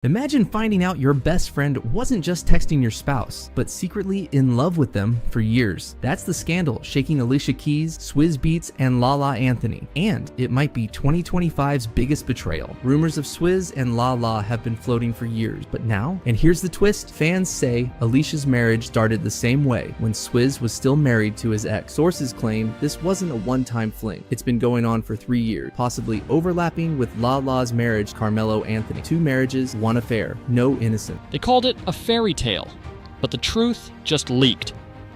Imagine finding out your best friend wasn't just texting your spouse, but secretly in love with them for years. That's the scandal shaking Alicia Keys, Swizz Beatz, and Lala Anthony. And it might be 2025's biggest betrayal. Rumors of Swizz and Lala have been floating for years, but now, and here's the twist, fans say Alicia's marriage started the same way when Swizz was still married to his ex. Sources claim this wasn't a one-time fling. It's been going on for 3 years, possibly overlapping with Lala's marriage to Carmelo Anthony. 2 marriages, 1 affair, no innocent. They called it a fairy tale, but the truth just leaked.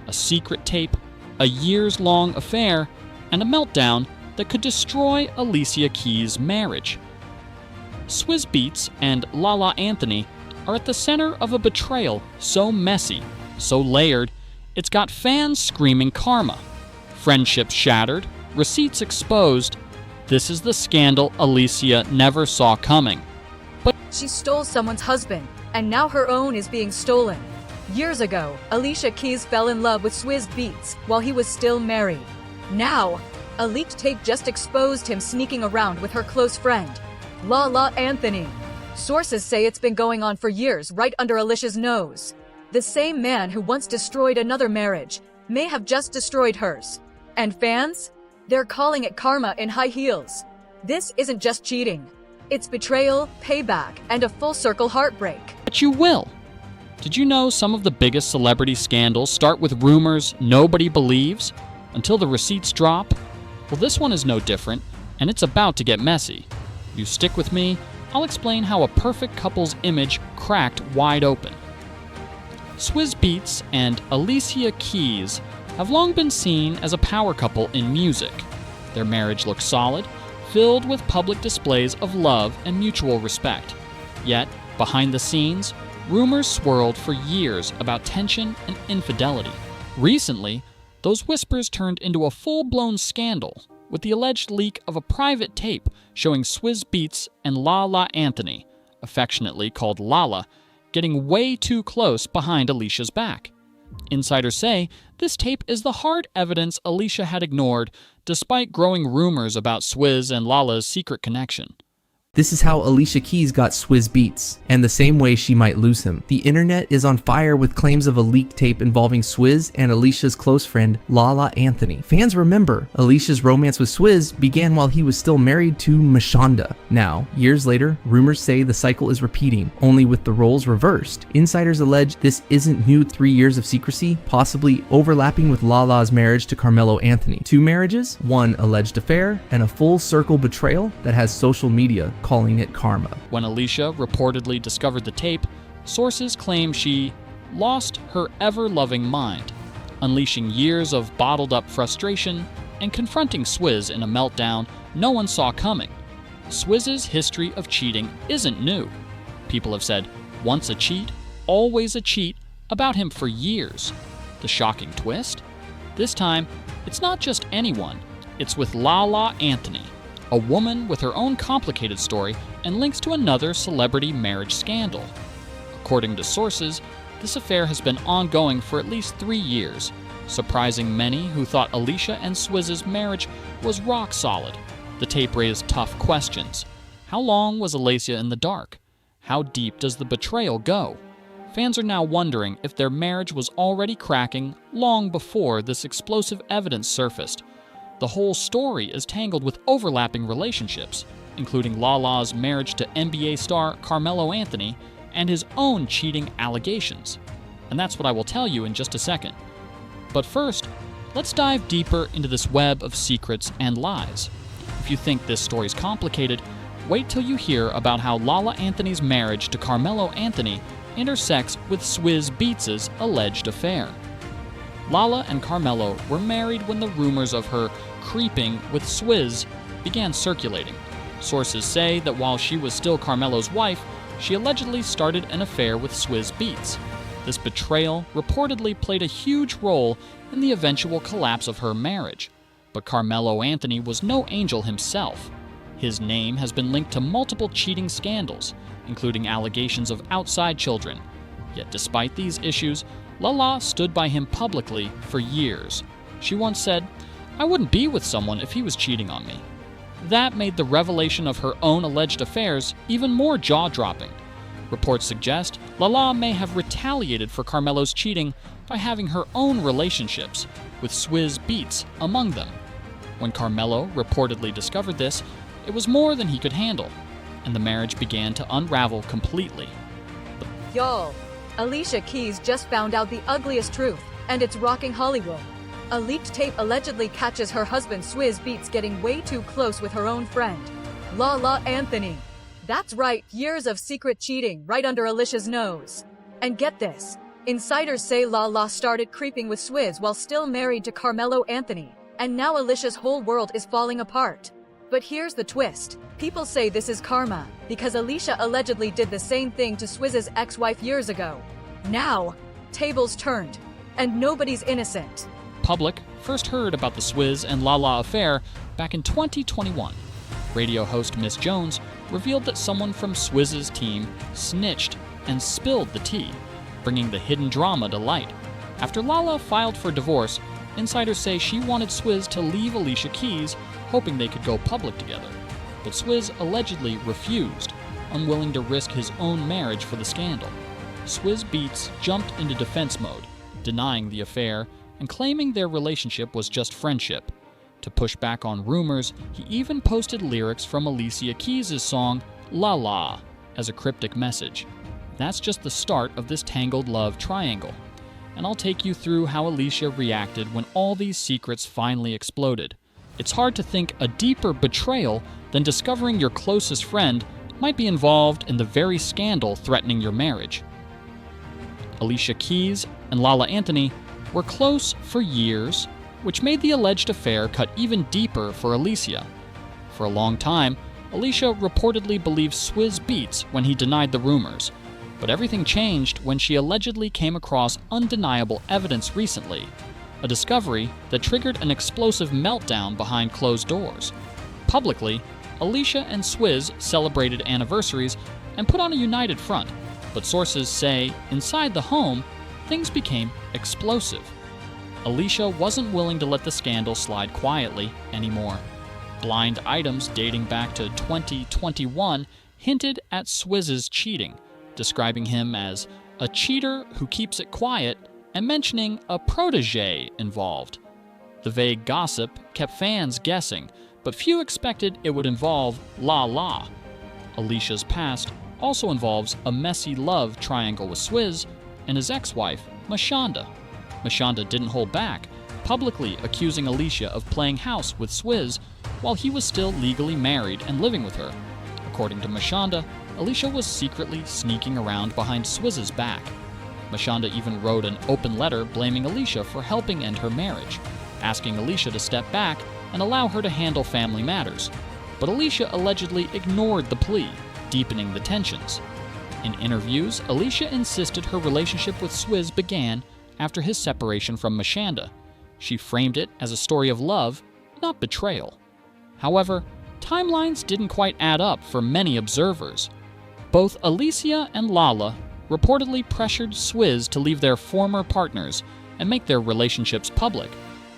A secret tape, a years-long affair, and a meltdown that could destroy Alicia Keys' marriage. Swizz Beatz and Lala Anthony are at the center of a betrayal so messy, so layered, it's got fans screaming karma. Friendships shattered, receipts exposed. This is the scandal Alicia never saw coming. She stole someone's husband, and now her own is being stolen. Years ago, Alicia Keys fell in love with Swizz Beatz while he was still married. Now, a leaked tape just exposed him sneaking around with her close friend, Lala Anthony. Sources say it's been going on for years right under Alicia's nose. The same man who once destroyed another marriage may have just destroyed hers. And fans? They're calling it karma in high heels. This isn't just cheating. It's betrayal, payback, and a full-circle heartbreak. But you will. Did you know some of the biggest celebrity scandals start with rumors nobody believes until the receipts drop? Well, this one is no different, and it's about to get messy. You stick with me, I'll explain how a perfect couple's image cracked wide open. Swizz Beatz and Alicia Keys have long been seen as a power couple in music. Their marriage looks solid, filled with public displays of love and mutual respect. Yet, behind the scenes, rumors swirled for years about tension and infidelity. Recently, those whispers turned into a full-blown scandal with the alleged leak of a private tape showing Swizz Beatz and Lala Anthony, affectionately called Lala, getting way too close behind Alicia's back. Insiders say this tape is the hard evidence Alicia had ignored despite growing rumors about Swizz and Lala's secret connection. This is how Alicia Keys got Swizz Beatz, and the same way she might lose him. The internet is on fire with claims of a leaked tape involving Swizz and Alicia's close friend, Lala Anthony. Fans remember, Alicia's romance with Swizz began while he was still married to Mashonda. Now, years later, rumors say the cycle is repeating, only with the roles reversed. Insiders allege this isn't new 3 years of secrecy, possibly overlapping with Lala's marriage to Carmelo Anthony. 2 marriages, 1 alleged affair, and a full-circle betrayal that has social media calling it karma. When Alicia reportedly discovered the tape, sources claim she lost her ever-loving mind, unleashing years of bottled-up frustration and confronting Swizz in a meltdown no one saw coming. Swizz's history of cheating isn't new. People have said, once a cheat, always a cheat, about him for years. The shocking twist? This time, it's not just anyone, it's with Lala Anthony, a woman with her own complicated story and links to another celebrity marriage scandal. According to sources, this affair has been ongoing for at least 3 years, surprising many who thought Alicia and Swizz's marriage was rock solid. The tape raised tough questions. How long was Alicia in the dark? How deep does the betrayal go? Fans are now wondering if their marriage was already cracking long before this explosive evidence surfaced. The whole story is tangled with overlapping relationships, including Lala's marriage to NBA star Carmelo Anthony and his own cheating allegations. And that's what I will tell you in just a second. But first, let's dive deeper into this web of secrets and lies. If you think this story's complicated, wait till you hear about how Lala Anthony's marriage to Carmelo Anthony intersects with Swizz Beatz's alleged affair. Lala and Carmelo were married when the rumors of her creeping with Swizz began circulating. Sources say that while she was still Carmelo's wife, she allegedly started an affair with Swizz Beatz. This betrayal reportedly played a huge role in the eventual collapse of her marriage. But Carmelo Anthony was no angel himself. His name has been linked to multiple cheating scandals, including allegations of outside children. Yet despite these issues, Lala stood by him publicly for years. She once said, "I wouldn't be with someone if he was cheating on me." That made the revelation of her own alleged affairs even more jaw-dropping. Reports suggest Lala may have retaliated for Carmelo's cheating by having her own relationships, with Swizz Beatz among them. When Carmelo reportedly discovered this, it was more than he could handle, and the marriage began to unravel completely. Y'all, Alicia Keys just found out the ugliest truth, and it's rocking Hollywood. A leaked tape allegedly catches her husband Swizz Beatz getting way too close with her own friend, Lala Anthony. That's right, years of secret cheating right under Alicia's nose. And get this, insiders say Lala started creeping with Swizz while still married to Carmelo Anthony, and now Alicia's whole world is falling apart. But here's the twist. People say this is karma, because Alicia allegedly did the same thing to Swizz's ex-wife years ago. Now, tables turned, and nobody's innocent. Public first heard about the Swizz and Lala affair back in 2021. Radio host Miss Jones revealed that someone from Swizz's team snitched and spilled the tea, bringing the hidden drama to light. After Lala filed for divorce, insiders say she wanted Swizz to leave Alicia Keys, hoping they could go public together. But Swizz allegedly refused, unwilling to risk his own marriage for the scandal. Swizz Beatz jumped into defense mode, denying the affair and claiming their relationship was just friendship. To push back on rumors, he even posted lyrics from Alicia Keys' song La La as a cryptic message. That's just the start of this tangled love triangle. And I'll take you through how Alicia reacted when all these secrets finally exploded. It's hard to think a deeper betrayal than discovering your closest friend might be involved in the very scandal threatening your marriage. Alicia Keys and Lala Anthony were close for years, which made the alleged affair cut even deeper for Alicia. For a long time, Alicia reportedly believed Swizz Beatz when he denied the rumors, but everything changed when she allegedly came across undeniable evidence recently, a discovery that triggered an explosive meltdown behind closed doors. Publicly, Alicia and Swizz celebrated anniversaries and put on a united front, but sources say inside the home, things became explosive. Alicia wasn't willing to let the scandal slide quietly anymore. Blind items dating back to 2021 hinted at Swizz's cheating, describing him as a cheater who keeps it quiet and mentioning a protege involved. The vague gossip kept fans guessing, but few expected it would involve La La. Alicia's past also involves a messy love triangle with Swizz and his ex-wife, Mashonda. Mashonda didn't hold back, publicly accusing Alicia of playing house with Swizz while he was still legally married and living with her. According to Mashonda, Alicia was secretly sneaking around behind Swizz's back. Mashonda even wrote an open letter blaming Alicia for helping end her marriage, asking Alicia to step back and allow her to handle family matters. But Alicia allegedly ignored the plea, deepening the tensions. In interviews, Alicia insisted her relationship with Swizz began after his separation from Mashonda. She framed it as a story of love, not betrayal. However, timelines didn't quite add up for many observers. Both Alicia and Lala reportedly pressured Swizz to leave their former partners and make their relationships public,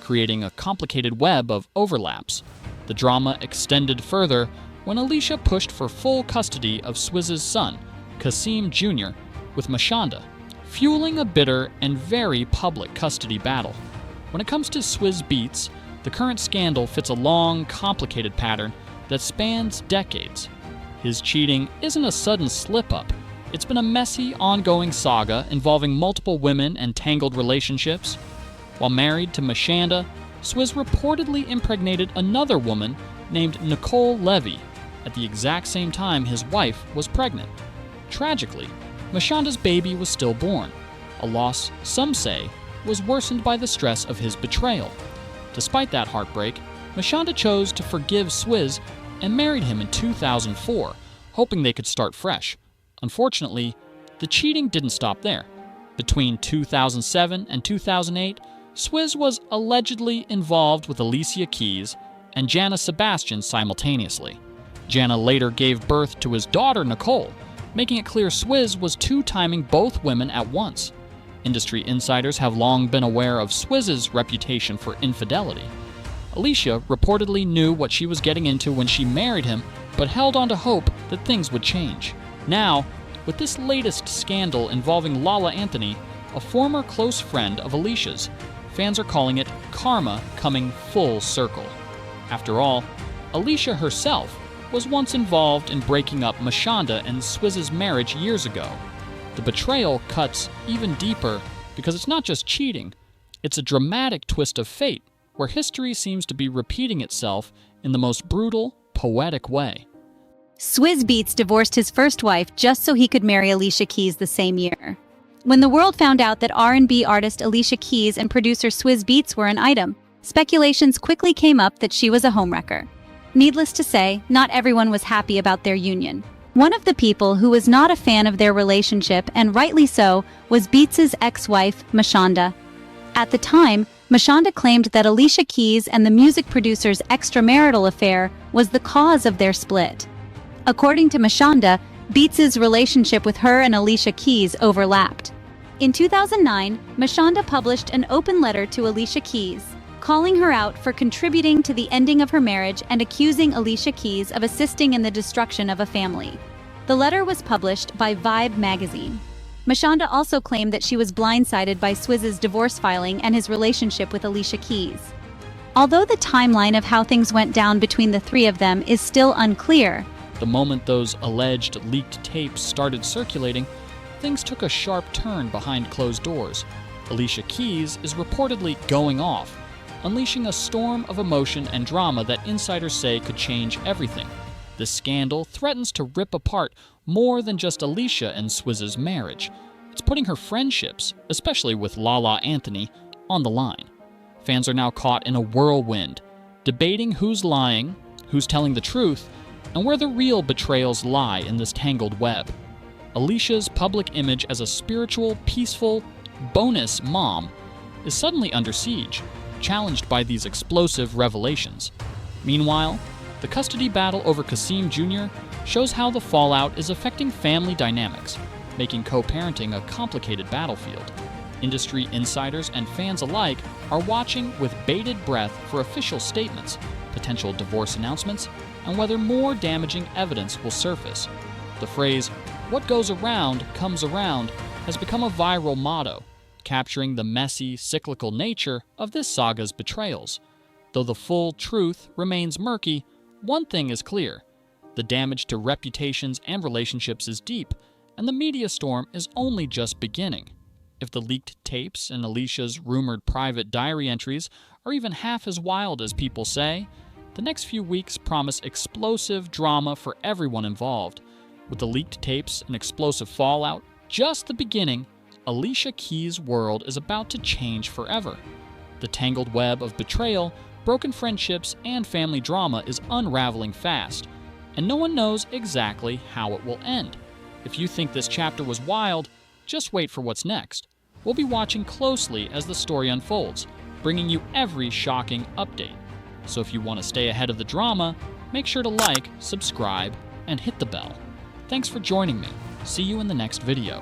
creating a complicated web of overlaps. The drama extended further when Alicia pushed for full custody of Swizz's son, Kasim Jr., with Mashonda, fueling a bitter and very public custody battle. When it comes to Swizz Beatz, the current scandal fits a long, complicated pattern that spans decades. His cheating isn't a sudden slip-up. It's been a messy, ongoing saga involving multiple women and tangled relationships. While married to Mashonda, Swizz reportedly impregnated another woman named Nicole Levy at the exact same time his wife was pregnant. Tragically, Mashonda's baby was stillborn, a loss some say was worsened by the stress of his betrayal. Despite that heartbreak, Mashonda chose to forgive Swizz and married him in 2004, hoping they could start fresh. Unfortunately, the cheating didn't stop there. Between 2007 and 2008, Swizz was allegedly involved with Alicia Keys and Jana Sebastian simultaneously. Jana later gave birth to his daughter Nicole, making it clear Swizz was two-timing both women at once. Industry insiders have long been aware of Swizz's reputation for infidelity. Alicia reportedly knew what she was getting into when she married him, but held on to hope that things would change. Now, with this latest scandal involving Lala Anthony, a former close friend of Alicia's. Fans are calling it karma coming full circle. After all, Alicia herself was once involved in breaking up Mashonda and Swizz's marriage years ago. The betrayal cuts even deeper because it's not just cheating, it's a dramatic twist of fate where history seems to be repeating itself in the most brutal, poetic way. Swizz Beatz divorced his first wife just so he could marry Alicia Keys the same year. When the world found out that R&B artist Alicia Keys and producer Swizz Beatz were an item, speculations quickly came up that she was a homewrecker. Needless to say, not everyone was happy about their union. One of the people who was not a fan of their relationship, and rightly so, was Beatz's ex-wife, Mashonda. At the time, Mashonda claimed that Alicia Keys and the music producer's extramarital affair was the cause of their split. According to Mashonda, Beatz's relationship with her and Alicia Keys overlapped. In 2009, Mashonda published an open letter to Alicia Keys, calling her out for contributing to the ending of her marriage and accusing Alicia Keys of assisting in the destruction of a family. The letter was published by Vibe magazine. Mashonda also claimed that she was blindsided by Swizz's divorce filing and his relationship with Alicia Keys. Although the timeline of how things went down between the three of them is still unclear, The moment those alleged leaked tapes started circulating, things took a sharp turn behind closed doors. Alicia Keys is reportedly going off, unleashing a storm of emotion and drama that insiders say could change everything. This scandal threatens to rip apart more than just Alicia and Swizz's marriage. It's putting her friendships, especially with Lala Anthony, on the line. Fans are now caught in a whirlwind, debating who's lying, who's telling the truth, and where the real betrayals lie in this tangled web. Alicia's public image as a spiritual, peaceful, bonus mom is suddenly under siege, challenged by these explosive revelations. Meanwhile, the custody battle over Kasim Jr. shows how the fallout is affecting family dynamics, making co-parenting a complicated battlefield. Industry insiders and fans alike are watching with bated breath for official statements, potential divorce announcements, and whether more damaging evidence will surface. The phrase, "what goes around comes around," has become a viral motto, capturing the messy, cyclical nature of this saga's betrayals. Though the full truth remains murky, one thing is clear: the damage to reputations and relationships is deep, and the media storm is only just beginning. If the leaked tapes and Alicia's rumored private diary entries are even half as wild as people say, the next few weeks promise explosive drama for everyone involved. With the leaked tapes and explosive fallout just the beginning, Alicia Keys' world is about to change forever. The tangled web of betrayal, broken friendships, and family drama is unraveling fast, and no one knows exactly how it will end. If you think this chapter was wild, just wait for what's next. We'll be watching closely as the story unfolds, bringing you every shocking update. So if you want to stay ahead of the drama, make sure to like, subscribe, and hit the bell. Thanks for joining me. See you in the next video.